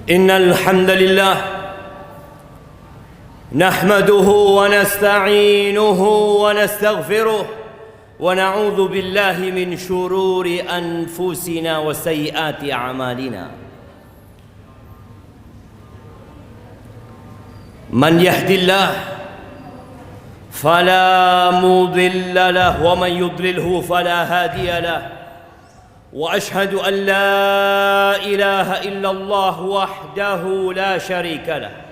Innal hamdalillah nahmaduhu wa nasta'inuhu wa nastaghfiruh wa na'udzu billahi min shururi anfusina wa sayyiati a'malina. Man yahdillah fala mudilla lahu wa man yudlilhu fala hadiya lahu. وأشهد أن لا إله إلا الله وحده لا شريك له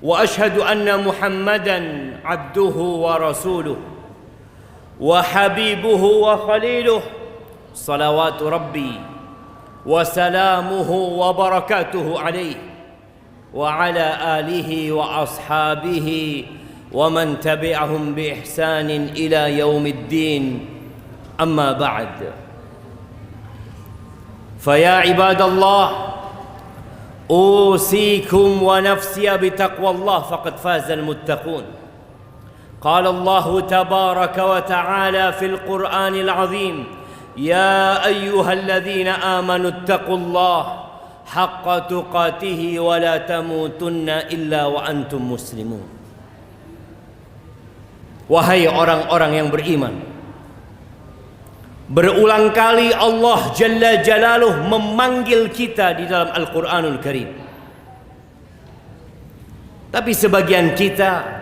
وأشهد أن محمدا عبده ورسوله وحبيبه وخليله صلوات ربي وسلامه وبركاته عليه وعلى آله وأصحابه ومن تبعهم بإحسان إلى يوم الدين. أما بعد، فيا عباد الله أوصيكم ونفسي بتقوى الله فقد فاز المتقون. قال الله تبارك وتعالى في القرآن العظيم: يا أيها الذين آمنوا اتقوا الله حق تقاته ولا تموتن إلا وأنتم مسلمون. Wahai orang-orang yang beriman, berulang kali Allah Jalla Jalaluh memanggil kita di dalam Al-Quranul Karim. Tapi sebagian kita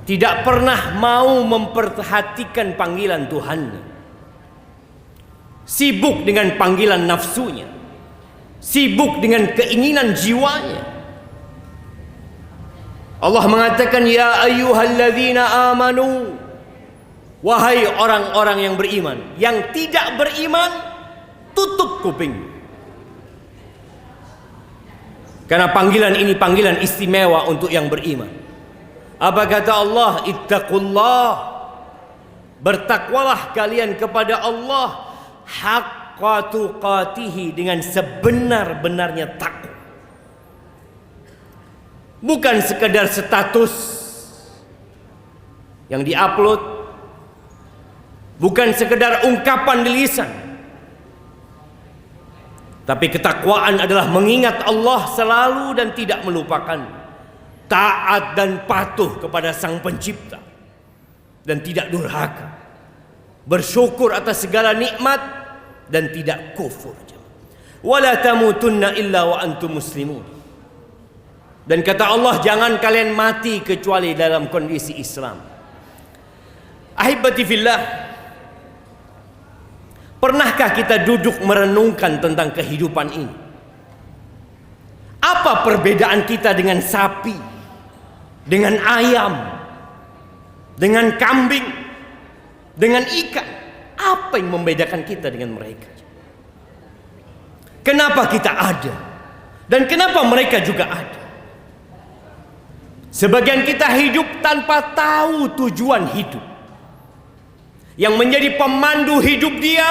tidak pernah mau memperhatikan panggilan Tuhannya. Sibuk dengan panggilan nafsunya, sibuk dengan keinginan jiwanya. Allah mengatakan, ya ayyuhalladzina amanu, wahai orang-orang yang beriman. Yang tidak beriman, tutup kuping. Karena panggilan ini panggilan istimewa untuk yang beriman. Apa kata Allah? Ittaqullah, bertakwalah kalian kepada Allah haqqa tuqatihi, dengan sebenar-benarnya takwa. Bukan sekedar status yang diupload, bukan sekedar ungkapan di lisan, tapi ketakwaan adalah mengingat Allah selalu dan tidak melupakan, taat dan patuh kepada Sang Pencipta, dan tidak durhaka, bersyukur atas segala nikmat dan tidak kufur. Wala tamutunna illa wa antum muslimun. Dan kata Allah, jangan kalian mati kecuali dalam kondisi Islam. Ahibati fillah, pernahkah kita duduk merenungkan tentang kehidupan ini? Apa perbedaan kita dengan sapi, dengan ayam, dengan kambing, dengan ikan? Apa yang membedakan kita dengan mereka? Kenapa kita ada? Dan kenapa mereka juga ada? Sebagian kita hidup tanpa tahu tujuan hidup. Yang menjadi pemandu hidup dia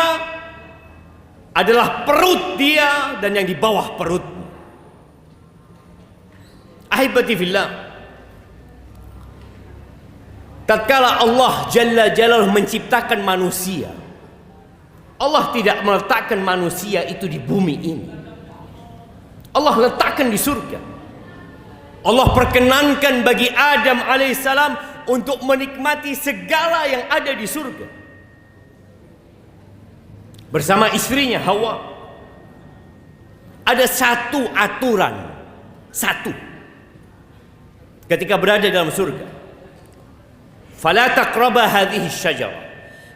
adalah perut dia dan yang di bawah perut. Ahibati fillah, tatkala Allah Jalla Jalaluh menciptakan manusia, Allah tidak meletakkan manusia itu di bumi ini. Allah letakkan di surga. Allah perkenankan bagi Adam alaihissalam untuk menikmati segala yang ada di surga bersama istrinya Hawa. Ada satu aturan, satu, ketika berada dalam surga. Fala taqraba hadhihi syajarah.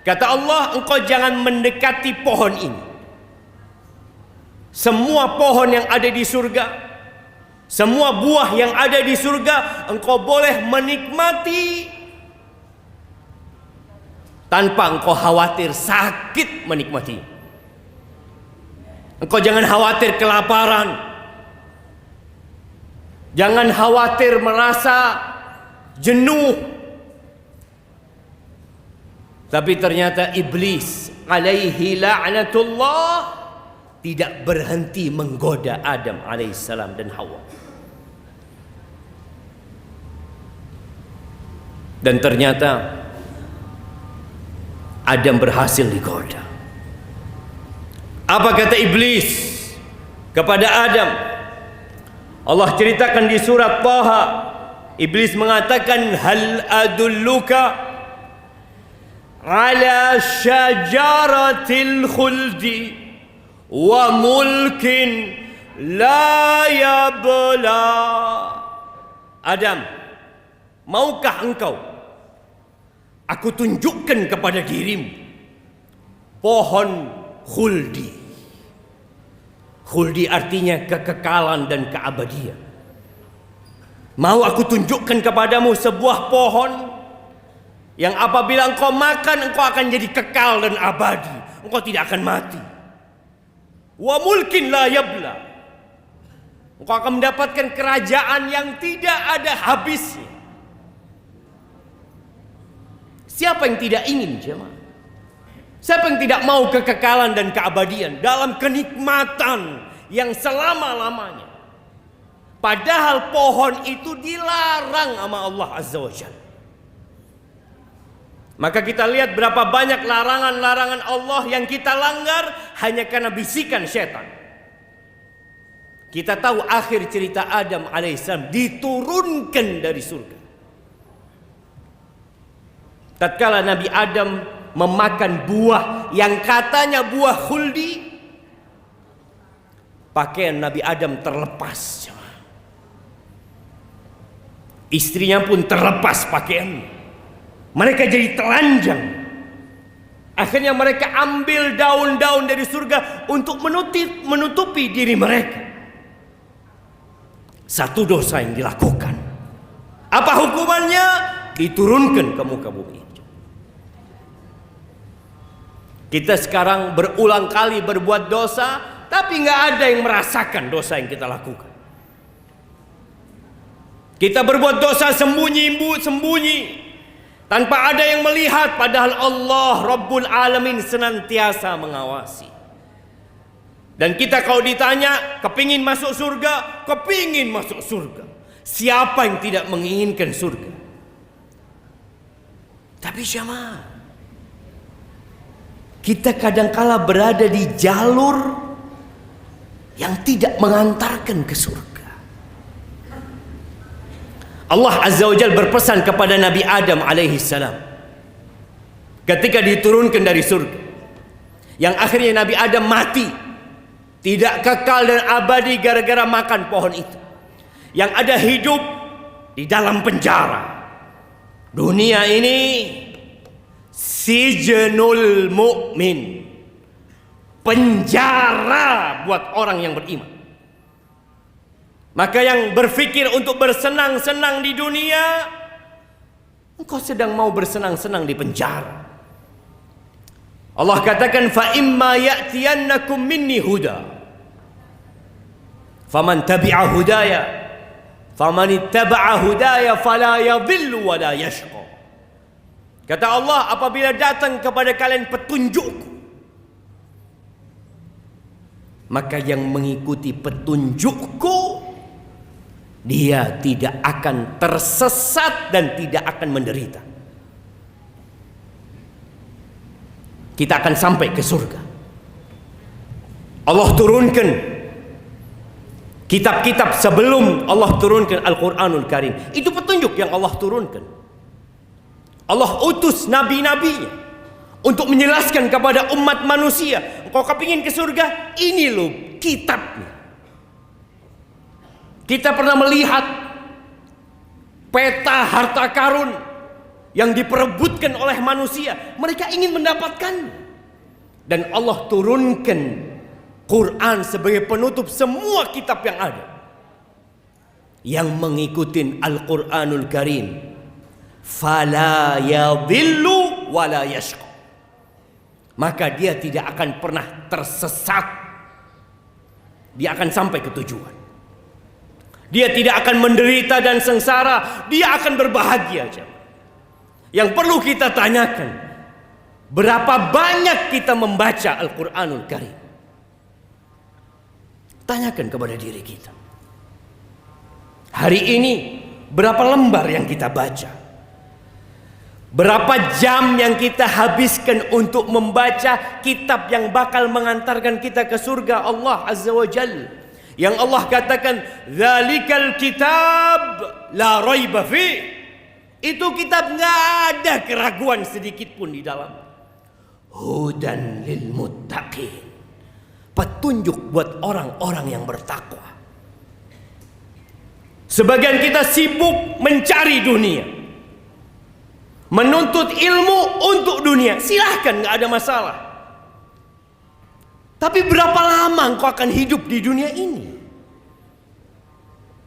Kata Allah, engkau jangan mendekati pohon ini. Semua pohon yang ada di surga, semua buah yang ada di surga, engkau boleh menikmati tanpa engkau khawatir sakit menikmati. Engkau jangan khawatir kelaparan, jangan khawatir merasa jenuh. Tapi ternyata iblis alaihi la'natullah tidak berhenti menggoda Adam alaihissalam dan Hawa. Dan ternyata Adam berhasil digoda. Apa kata iblis kepada Adam? Allah ceritakan di surat Taha, iblis mengatakan, hal adulluka ala syajaratil khuldi wa mulkin la yabla. Adam, maukah engkau aku tunjukkan kepada dirimu pohon khuldi. Khuldi artinya kekekalan dan keabadian. Mau aku tunjukkan kepadamu sebuah pohon yang apabila engkau makan, engkau akan jadi kekal dan abadi. Engkau tidak akan mati. Wa mulkin la yabla. Engkau akan mendapatkan kerajaan yang tidak ada habisnya. Siapa yang tidak ingin, jemaah? Siapa yang tidak mau kekekalan dan keabadian dalam kenikmatan yang selama-lamanya? Padahal pohon itu dilarang sama Allah Azza wa Jalla. Maka kita lihat berapa banyak larangan-larangan Allah yang kita langgar hanya karena bisikan setan. Kita tahu akhir cerita Adam alaihissalam diturunkan dari surga. Tatkala Nabi Adam memakan buah yang katanya buah khuldi, pakaian Nabi Adam terlepas. Istrinya pun terlepas pakaiannya. Mereka jadi telanjang. Akhirnya mereka ambil daun-daun dari surga untuk menutupi diri mereka. Satu dosa yang dilakukan. Apa hukumannya? Diturunkan ke muka bumi. Kita sekarang berulang kali berbuat dosa, tapi nggak ada yang merasakan dosa yang kita lakukan. Kita berbuat dosa sembunyi, tanpa ada yang melihat, padahal Allah Rabbul Alamin senantiasa mengawasi. Dan kita kalau ditanya, kepingin masuk surga? Kepingin masuk surga. Siapa yang tidak menginginkan surga? Tapi jemaah, kita kadangkala berada di jalur yang tidak mengantarkan ke surga. Allah Azza wa Jalla berpesan kepada Nabi Adam alaihi salam ketika diturunkan dari surga, yang akhirnya Nabi Adam mati, tidak kekal dan abadi gara-gara makan pohon itu. Yang ada hidup di dalam penjara. Dunia ini sijnul mu'min, penjara buat orang yang beriman. Maka yang berpikir untuk bersenang-senang di dunia, engkau sedang mau bersenang-senang di penjara. Allah katakan, fa imma ya'tiyannakum minni huda faman tabi'a hudaya faman ittaba'a hudaya fala yadhillu wa la yashqa. Kata Allah, apabila datang kepada kalian petunjukku, maka yang mengikuti petunjukku, dia tidak akan tersesat dan tidak akan menderita. Kita akan sampai ke surga. Allah turunkan kitab-kitab sebelum Allah turunkan Al-Quranul Karim. Itu petunjuk yang Allah turunkan. Allah utus nabi-nabinya untuk menjelaskan kepada umat manusia, engkau kepingin ke surga, ini loh kitabnya. Kita pernah melihat peta harta karun yang diperebutkan oleh manusia, mereka ingin mendapatkan, dan Allah turunkan Quran sebagai penutup semua kitab yang ada. Yang mengikuti Al-Quranul Karim, fala yadhillu wa la yashqa, maka dia tidak akan pernah tersesat. Dia akan sampai ke tujuan. Dia tidak akan menderita dan sengsara, dia akan berbahagia. Yang perlu kita tanyakan, berapa banyak kita membaca Al-Quranul Karim? Tanyakan kepada diri kita. Hari ini berapa lembar yang kita baca? Berapa jam yang kita habiskan untuk membaca kitab yang bakal mengantarkan kita ke surga Allah Azza wa Jalla. Yang Allah katakan, "Dzalikal kitab la raiba fi." Itu kitab nggak ada keraguan sedikit pun di dalam. Hudan lil muttaqin. Petunjuk buat orang-orang yang bertakwa. Sebagian kita sibuk mencari dunia, menuntut ilmu untuk dunia. Silahkan, nggak ada masalah. Tapi berapa lama engkau akan hidup di dunia ini?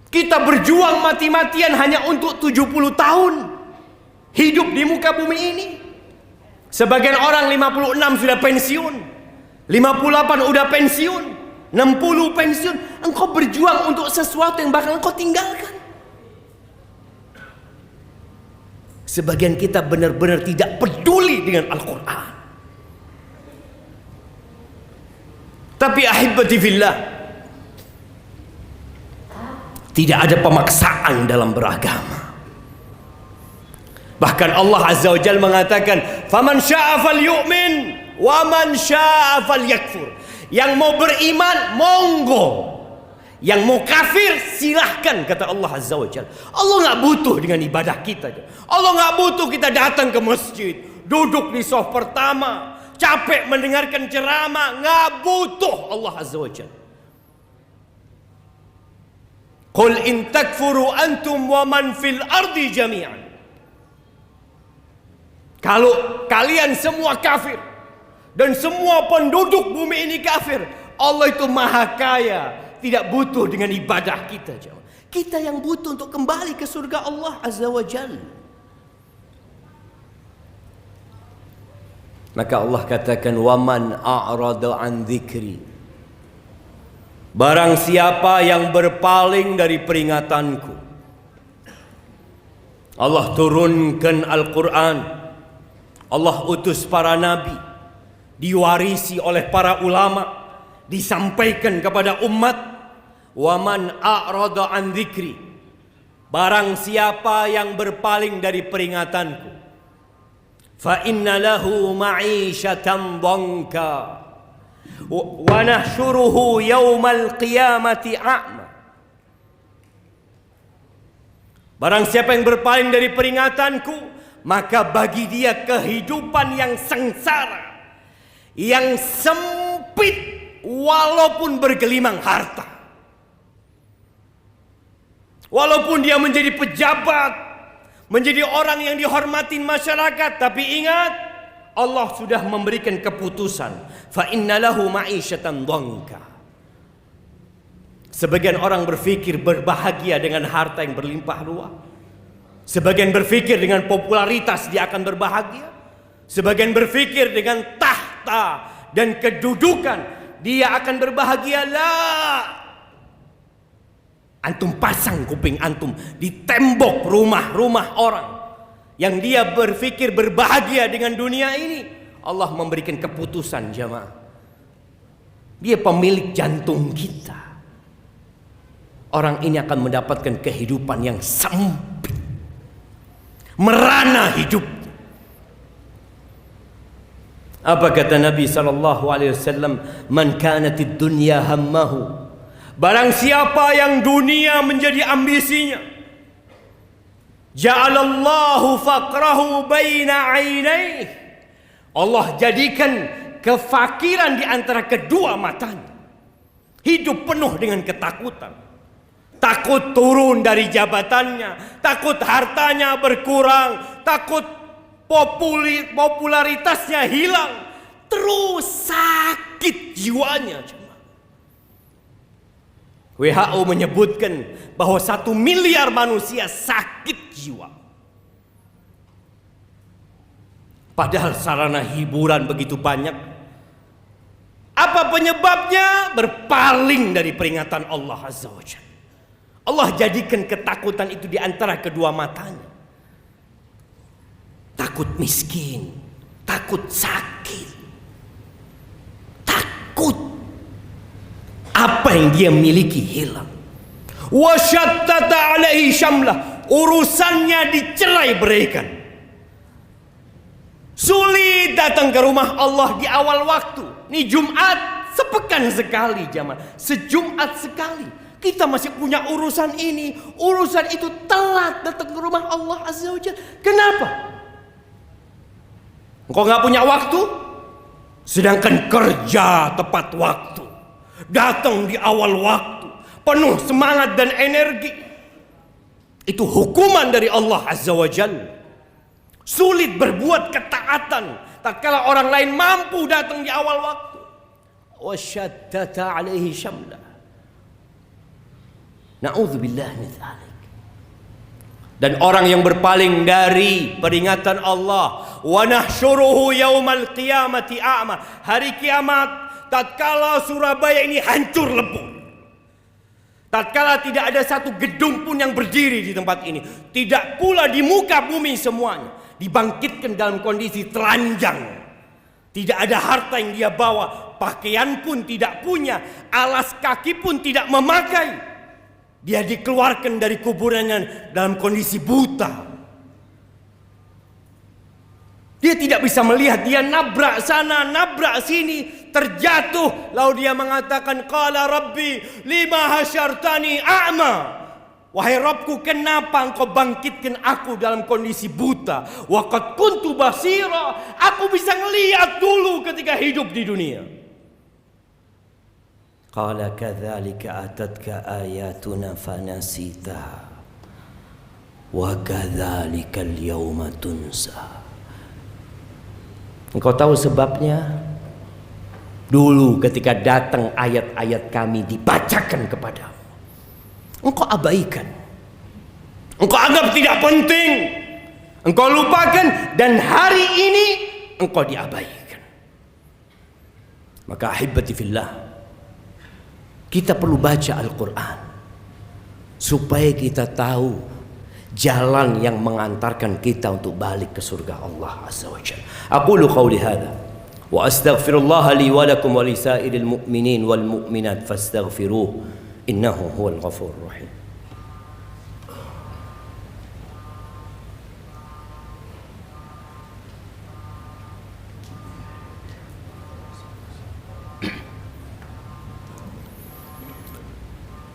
Kita berjuang mati-matian hanya untuk 70 tahun hidup di muka bumi ini. Sebagian orang 56 sudah pensiun, 58 udah pensiun, 60 pensiun. Engkau berjuang untuk sesuatu yang bakal engkau tinggalkan. Sebagian kita benar-benar tidak peduli dengan Al-Quran. Tapi ahibati fillah, tidak ada pemaksaan dalam beragama. Bahkan Allah Azza wa Jalla mengatakan, "Faman syaa'a falyu'min wa man syaa'a falyakfur." Yang mau beriman monggo, yang mau kafir silahkan, kata Allah Azza wa Jalla. Allah nggak butuh dengan ibadah kita. Allah nggak butuh kita datang ke masjid, duduk di saf pertama, capek mendengarkan ceramah. Nggak butuh Allah Azza wa Jalla. Qul in takfuru antum wa man fil ardi jami'an. Kalau kalian semua kafir dan semua penduduk bumi ini kafir, Allah itu maha kaya, tidak butuh dengan ibadah kita. Kita yang butuh untuk kembali ke surga Allah Azza wa Jalla. Maka Allah katakan, "Waman a'rada an dzikri." Barang siapa yang berpaling dari peringatanku. Allah turunkan Al-Quran, Allah utus para nabi, diwarisi oleh para ulama, disampaikan kepada umat. Waman a'rada an dzikri. Barang siapa yang berpaling dari peringatanku, fa inna lahu ma'isyatan dhanka wa nahsyuruhu yaumal qiyamati a'ma. Barang siapa yang berpaling dari peringatanku, maka bagi dia kehidupan yang sengsara, yang sempit, walaupun bergelimang harta. Walaupun dia menjadi pejabat, menjadi orang yang dihormatin masyarakat, tapi ingat, Allah sudah memberikan keputusan, fa inna lahu ma'isyatan dhanka. Sebagian orang berpikir berbahagia dengan harta yang berlimpah ruah. Sebagian berpikir dengan popularitas dia akan berbahagia. Sebagian berpikir dengan tahta dan kedudukan dia akan berbahagia. Lah, antum pasang kuping antum di tembok rumah-rumah orang yang dia berpikir berbahagia dengan dunia ini. Allah memberikan keputusan, jamaah. Dia pemilik jantung kita. Orang ini akan mendapatkan kehidupan yang sempit, merana hidup. Apa kata Nabi SAW? Man kanatid dunya hammahu. Barang siapa yang dunia menjadi ambisinya, ja'alallahu faqrahu baina 'ainaihi. Allah jadikan kefakiran di antara kedua matanya. Hidup penuh dengan ketakutan. Takut turun dari jabatannya, takut hartanya berkurang, takut popularitasnya hilang, terus sakit jiwanya. WHO menyebutkan bahwa 1 miliar manusia sakit jiwa. Padahal sarana hiburan begitu banyak. Apa penyebabnya? Berpaling dari peringatan Allah Azza wa Jalla. Allah jadikan ketakutan itu di antara kedua matanya. Takut miskin, takut sakit, takut apa yang dia miliki hilang. Wa syattata alaihi syamlah, urusannya dicerai beraikan. Sulit datang ke rumah Allah di awal waktu. Ini Jumat sepekan sekali jamaah. Sejumat sekali. Kita masih punya urusan ini, urusan itu, telat datang ke rumah Allah Azza wa Jalla. Kenapa? Engkau nggak punya waktu? Sedangkan kerja tepat waktu. Datang di awal waktu. Penuh semangat dan energi. Itu hukuman dari Allah Azza wa Jalla. Sulit berbuat ketaatan tatkala orang lain mampu datang di awal waktu. Wasyattata alaihi syamla. Na'udzubillah min dzalik. Dan orang yang berpaling dari peringatan Allah, wa nahsyuruhu yaumal qiyamati a'ma. Hari kiamat tatkala Surabaya ini hancur lebur. Tatkala tidak ada satu gedung pun yang berdiri di tempat ini, tidak pula di muka bumi semuanya, dibangkitkan dalam kondisi telanjang. Tidak ada harta yang dia bawa, pakaian pun tidak punya, alas kaki pun tidak memakai. Dia dikeluarkan dari kuburannya dalam kondisi buta. Dia tidak bisa melihat, dia nabrak sana, nabrak sini, terjatuh. Lalu dia mengatakan, qala rabbi lima hasyartani a'ma. Wahai Rabbku, kenapa engkau bangkitkan aku dalam kondisi buta? Wa qad kuntu basira. Aku bisa ngelihat dulu ketika hidup di dunia. Qala kadzalika atatka ayatuna fanasitaha. Wa kadzalika al-yawma tunsa. Engkau tahu sebabnya? Dulu ketika datang ayat-ayat kami dibacakan kepadamu, engkau abaikan, engkau anggap tidak penting, engkau lupakan, dan hari ini engkau diabaikan. Maka ahibati fillah, kita perlu baca Al-Quran supaya kita tahu jalan yang mengantarkan kita untuk balik ke surga Allah Azza wa Jalla. Aqulu qawli hadha wa astaghfirullah li wa lakum wa li sa'iril mu'minin wal mu'minat fastaghfiruh innahu huwal ghafurur rahim.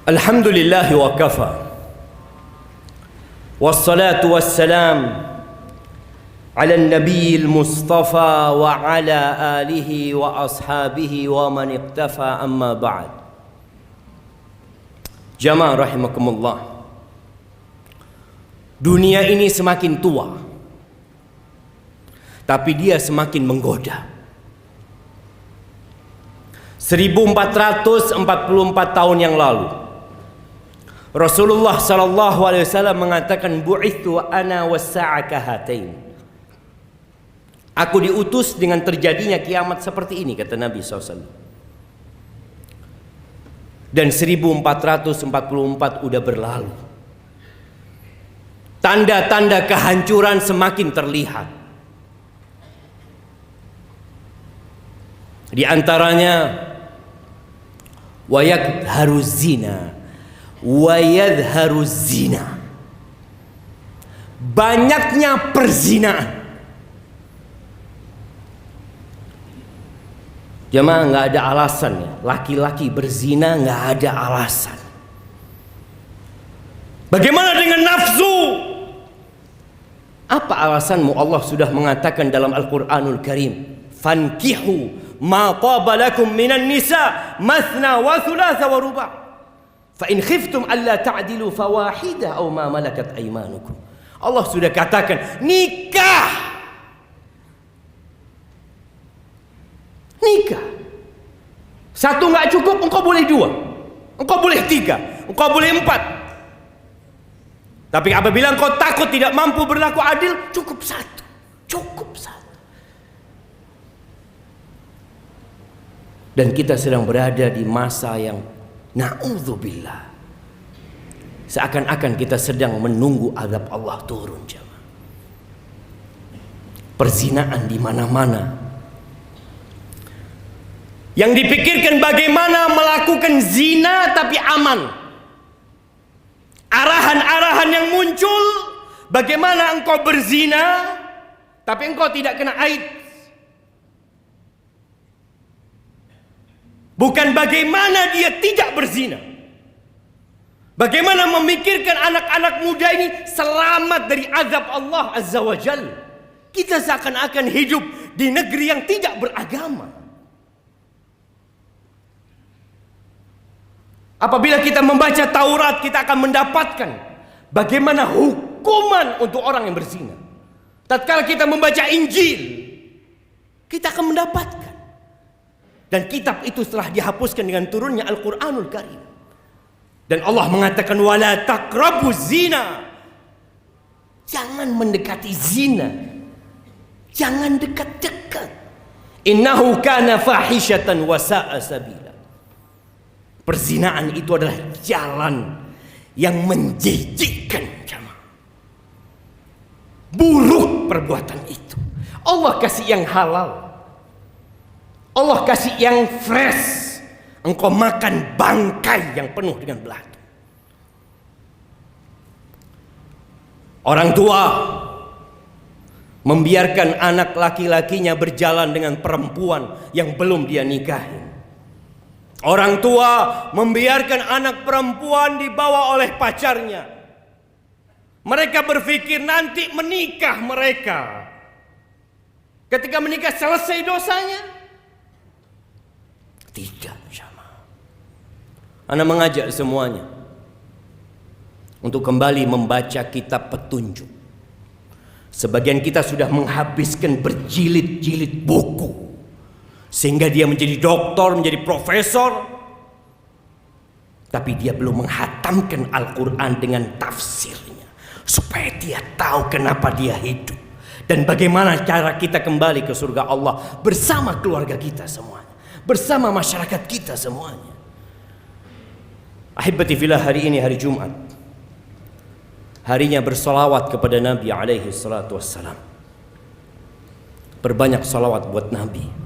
Alhamdulillah wa kafa. Wassalatu wassalam ala nabiyil mustafa wa ala alihi wa ashabihi wa man iqtafa, amma ba'd. Jamaah rahimakumullah. Dunia ini semakin tua, tapi dia semakin menggoda. 1444 tahun yang lalu Rasulullah sallallahu alaihi wasallam mengatakan, bu'ithu ana was-sa'a kahatain. Aku diutus dengan terjadinya kiamat seperti ini, kata Nabi SAW. Dan 1444 udah berlalu. Tanda-tanda kehancuran semakin terlihat. Di antaranya wa yakharu zina wa yadharu zina. Banyaknya perzinaan. Jemaah, nggak ada alasan ya. Laki-laki berzina nggak ada alasan. Bagaimana dengan nafsu? Apa alasanmu? Allah sudah mengatakan dalam Al-Quranul Karim, fankihu ma taba lakum minan nisa mathna wa thulatha wa ruba'. Fa in khiftum alla ta'dilu fawahida aw ma malakat aymanukum. Allah sudah katakan, nikah. Nikah. Satu nggak cukup, engkau boleh dua, engkau boleh tiga, engkau boleh empat. Tapi apabila engkau takut tidak mampu berlaku adil, cukup satu. Cukup satu. Dan kita sedang berada di masa yang na'udzubillah, seakan-akan kita sedang menunggu azab Allah turun. Jemaah, perzinaan di mana-mana. Yang dipikirkan bagaimana melakukan zina tapi aman. Arahan-arahan yang muncul, bagaimana engkau berzina tapi engkau tidak kena AIDS. Bukan bagaimana dia tidak berzina. Bagaimana memikirkan anak-anak muda ini selamat dari azab Allah Azza wa Jal. Kita seakan-akan hidup di negeri yang tidak beragama. Apabila kita membaca Taurat, kita akan mendapatkan bagaimana hukuman untuk orang yang berzina. Tatkala kita membaca Injil, kita akan mendapatkan. Dan kitab itu setelah dihapuskan dengan turunnya Al-Quranul Karim. Dan Allah mengatakan wala taqrabuz zina. Jangan mendekati zina. Jangan dekat-dekat. Innahu kana fahishatan wa sa'a sabila. Perzinaan itu adalah jalan yang menjijikkan, jamaah. Buruk perbuatan itu. Allah kasih yang halal. Allah kasih yang fresh. Engkau makan bangkai yang penuh dengan belatung. Orang tua membiarkan anak laki-lakinya berjalan dengan perempuan yang belum dia nikahi. Orang tua membiarkan anak perempuan dibawa oleh pacarnya. Mereka berpikir nanti menikah mereka. Ketika menikah selesai dosanya. Tidak, sama. Ana mengajak semuanya untuk kembali membaca kitab petunjuk. Sebagian kita sudah menghabiskan berjilid-jilid buku sehingga dia menjadi doktor, menjadi profesor, tapi dia belum menghatamkan Al-Quran dengan tafsirnya supaya dia tahu kenapa dia hidup dan bagaimana cara kita kembali ke surga Allah bersama keluarga kita semuanya, bersama masyarakat kita semuanya. Ahibati fillah, hari ini hari Jumat, harinya bersolawat kepada Nabi alaihi salatu wassalam. Berbanyak solawat buat Nabi.